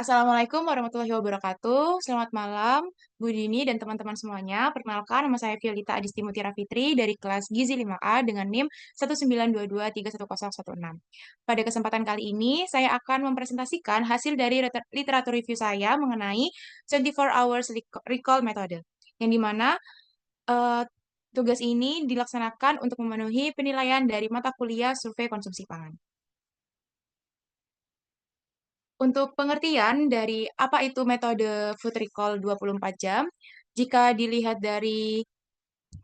Assalamualaikum warahmatullahi wabarakatuh. Selamat malam, Bu Dini dan teman-teman semuanya. Perkenalkan, nama saya Violita Adisti Mutiara Fitri dari kelas Gizi 5A dengan NIM 192231016. Pada kesempatan kali ini, saya akan mempresentasikan hasil dari literatur review saya mengenai 24 Hours Recall Method, yang dimana eh, tugas ini dilaksanakan untuk memenuhi penilaian dari mata kuliah survei konsumsi pangan. Untuk pengertian dari apa itu metode food recall 24 jam, jika dilihat dari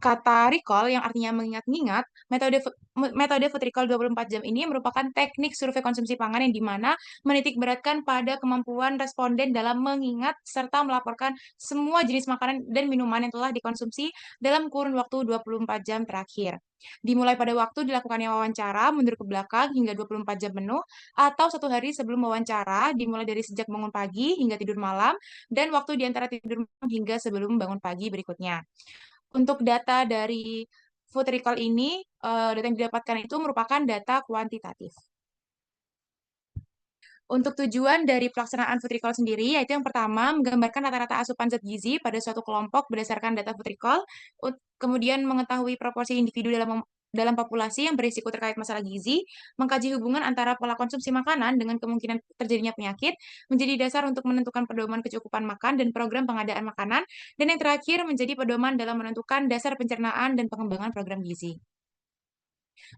kata recall yang artinya mengingat-ingat, metode food recall 24 jam ini merupakan teknik survei konsumsi pangan yang dimana menitik beratkan pada kemampuan responden dalam mengingat serta melaporkan semua jenis makanan dan minuman yang telah dikonsumsi dalam kurun waktu 24 jam terakhir. Dimulai pada waktu dilakukannya wawancara, mundur ke belakang hingga 24 jam penuh, atau satu hari sebelum wawancara, dimulai dari sejak bangun pagi hingga tidur malam, dan waktu di antara tidur malam hingga sebelum bangun pagi berikutnya. Untuk data dari Food Recall ini, data yang didapatkan itu merupakan data kuantitatif. Untuk tujuan dari pelaksanaan Food Recall sendiri, yaitu yang pertama, menggambarkan rata-rata asupan zat gizi pada suatu kelompok berdasarkan data Food Recall, kemudian mengetahui proporsi individu dalam populasi yang berisiko terkait masalah gizi, mengkaji hubungan antara pola konsumsi makanan dengan kemungkinan terjadinya penyakit, menjadi dasar untuk menentukan pedoman kecukupan makan dan program pengadaan makanan, dan yang terakhir menjadi pedoman dalam menentukan dasar pencernaan dan pengembangan program gizi.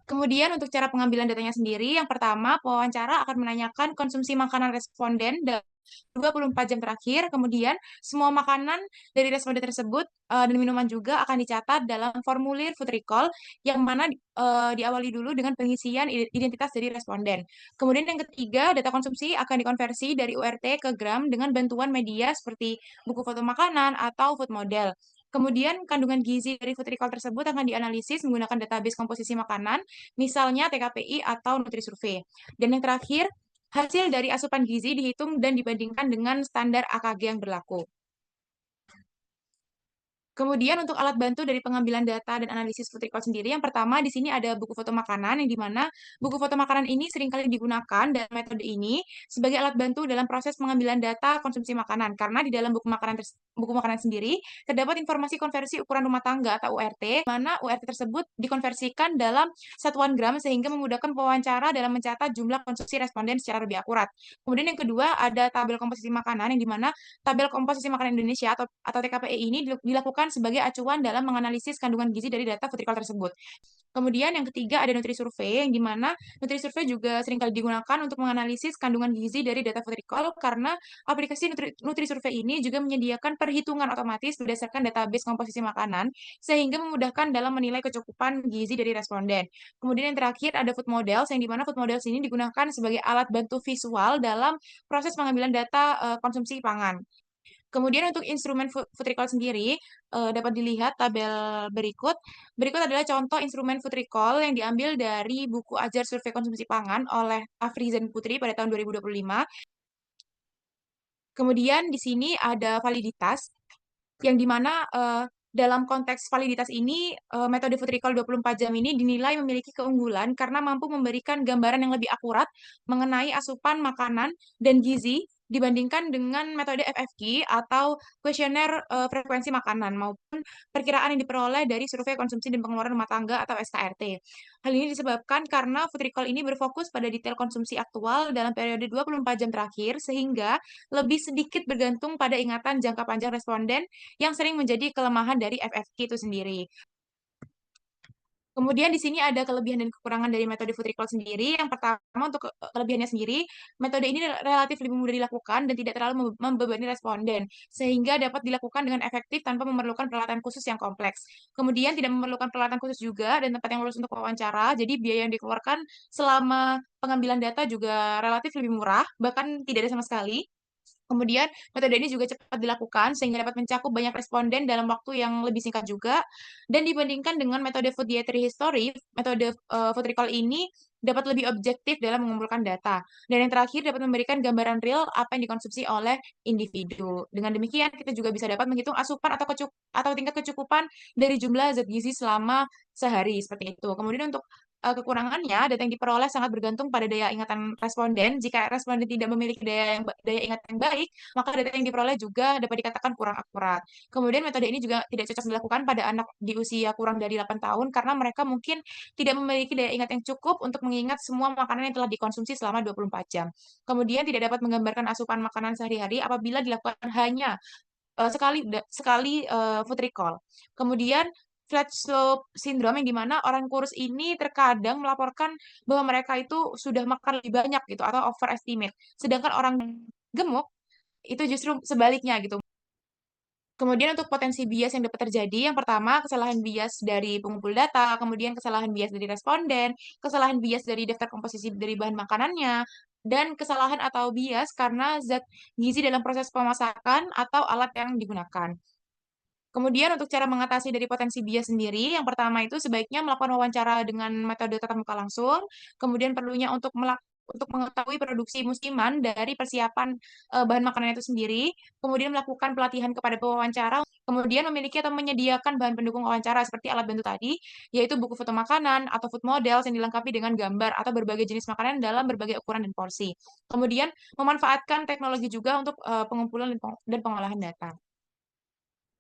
Kemudian untuk cara pengambilan datanya sendiri, yang pertama, pewawancara akan menanyakan konsumsi makanan responden dalam 24 jam terakhir. Kemudian, semua makanan dari responden tersebut dan minuman juga akan dicatat dalam formulir food recall yang mana diawali dulu dengan pengisian identitas dari responden. Kemudian yang ketiga, data konsumsi akan dikonversi dari URT ke gram dengan bantuan media seperti buku foto makanan atau food model. Kemudian, kandungan gizi dari food recall tersebut akan dianalisis menggunakan database komposisi makanan, misalnya TKPI atau Nutrisurvey. Dan yang terakhir, hasil dari asupan gizi dihitung dan dibandingkan dengan standar AKG yang berlaku. Kemudian untuk alat bantu dari pengambilan data dan analisis food recall sendiri, yang pertama di sini ada buku foto makanan, yang dimana buku foto makanan ini seringkali digunakan dalam metode ini sebagai alat bantu dalam proses pengambilan data konsumsi makanan. Karena di dalam buku makanan sendiri terdapat informasi konversi ukuran rumah tangga atau URT, mana URT tersebut dikonversikan dalam satuan gram sehingga memudahkan pewawancara dalam mencatat jumlah konsumsi responden secara lebih akurat. Kemudian yang kedua ada tabel komposisi makanan, yang dimana tabel komposisi makanan Indonesia atau TKPI ini dilakukan sebagai acuan dalam menganalisis kandungan gizi dari data food recall tersebut. Kemudian yang ketiga ada Nutrisurvey, yang dimana Nutrisurvey juga seringkali digunakan untuk menganalisis kandungan gizi dari data food recall karena aplikasi Nutrisurvey ini juga menyediakan perhitungan otomatis berdasarkan database komposisi makanan sehingga memudahkan dalam menilai kecukupan gizi dari responden. Kemudian yang terakhir ada Food Models, yang dimana Food Models ini digunakan sebagai alat bantu visual dalam proses pengambilan data konsumsi pangan. Kemudian untuk instrumen food recall sendiri dapat dilihat tabel berikut. Berikut adalah contoh instrumen food recall yang diambil dari buku ajar survei konsumsi pangan oleh Afrizan Putri pada tahun 2025. Kemudian di sini ada validitas yang dimana dalam konteks validitas ini metode food recall 24 jam ini dinilai memiliki keunggulan karena mampu memberikan gambaran yang lebih akurat mengenai asupan makanan dan gizi dibandingkan dengan metode FFQ atau kuesioner frekuensi makanan maupun perkiraan yang diperoleh dari survei konsumsi dan pengeluaran rumah tangga atau SKRT. Hal ini disebabkan karena food recall ini berfokus pada detail konsumsi aktual dalam periode 24 jam terakhir sehingga lebih sedikit bergantung pada ingatan jangka panjang responden yang sering menjadi kelemahan dari FFQ itu sendiri. Kemudian di sini ada kelebihan dan kekurangan dari metode food recall sendiri. Yang pertama untuk kelebihannya sendiri, metode ini relatif lebih mudah dilakukan dan tidak terlalu membebani responden, sehingga dapat dilakukan dengan efektif tanpa memerlukan peralatan khusus yang kompleks. Kemudian tidak memerlukan peralatan khusus juga dan tempat yang lulus untuk wawancara, jadi biaya yang dikeluarkan selama pengambilan data juga relatif lebih murah, bahkan tidak ada sama sekali. Kemudian, metode ini juga cepat dilakukan sehingga dapat mencakup banyak responden dalam waktu yang lebih singkat juga. Dan dibandingkan dengan metode food dietary history, metode food recall ini dapat lebih objektif dalam mengumpulkan data. Dan yang terakhir dapat memberikan gambaran real apa yang dikonsumsi oleh individu. Dengan demikian, kita juga bisa dapat menghitung asupan atau tingkat kecukupan dari jumlah zat gizi selama sehari seperti itu. Kemudian untuk kekurangannya, data yang diperoleh sangat bergantung pada daya ingatan responden. Jika responden tidak memiliki daya ingat yang baik, maka data yang diperoleh juga dapat dikatakan kurang akurat. Kemudian metode ini juga tidak cocok dilakukan pada anak di usia kurang dari 8 tahun karena mereka mungkin tidak memiliki daya ingat yang cukup untuk mengingat semua makanan yang telah dikonsumsi selama 24 jam. Kemudian tidak dapat menggambarkan asupan makanan sehari-hari apabila dilakukan hanya sekali food recall. Kemudian flat slope syndrome yang dimana orang kurus ini terkadang melaporkan bahwa mereka itu sudah makan lebih banyak gitu atau overestimate. Sedangkan orang gemuk itu justru sebaliknya gitu. Kemudian untuk potensi bias yang dapat terjadi, yang pertama kesalahan bias dari pengumpul data, kemudian kesalahan bias dari responden, kesalahan bias dari daftar komposisi dari bahan makanannya, dan kesalahan atau bias karena zat gizi dalam proses pemasakan atau alat yang digunakan. Kemudian untuk cara mengatasi dari potensi bias sendiri, yang pertama itu sebaiknya melakukan wawancara dengan metode tatap muka langsung, kemudian perlunya untuk mengetahui produksi musiman dari persiapan bahan makanan itu sendiri, kemudian melakukan pelatihan kepada pewawancara, kemudian memiliki atau menyediakan bahan pendukung wawancara seperti alat bantu tadi, yaitu buku foto makanan atau food models yang dilengkapi dengan gambar atau berbagai jenis makanan dalam berbagai ukuran dan porsi. Kemudian memanfaatkan teknologi juga untuk pengumpulan dan pengolahan data.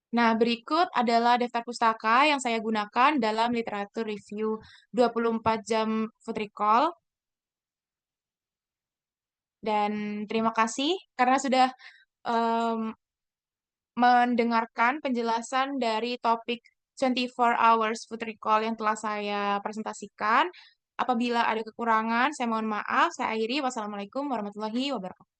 Nah, berikut adalah daftar pustaka yang saya gunakan dalam literatur review 24 jam Food Recall. Dan terima kasih karena sudah em, mendengarkan penjelasan dari topik 24 Hours Food Recall yang telah saya presentasikan. Apabila ada kekurangan, saya mohon maaf. Saya akhiri. Wassalamualaikum warahmatullahi wabarakatuh.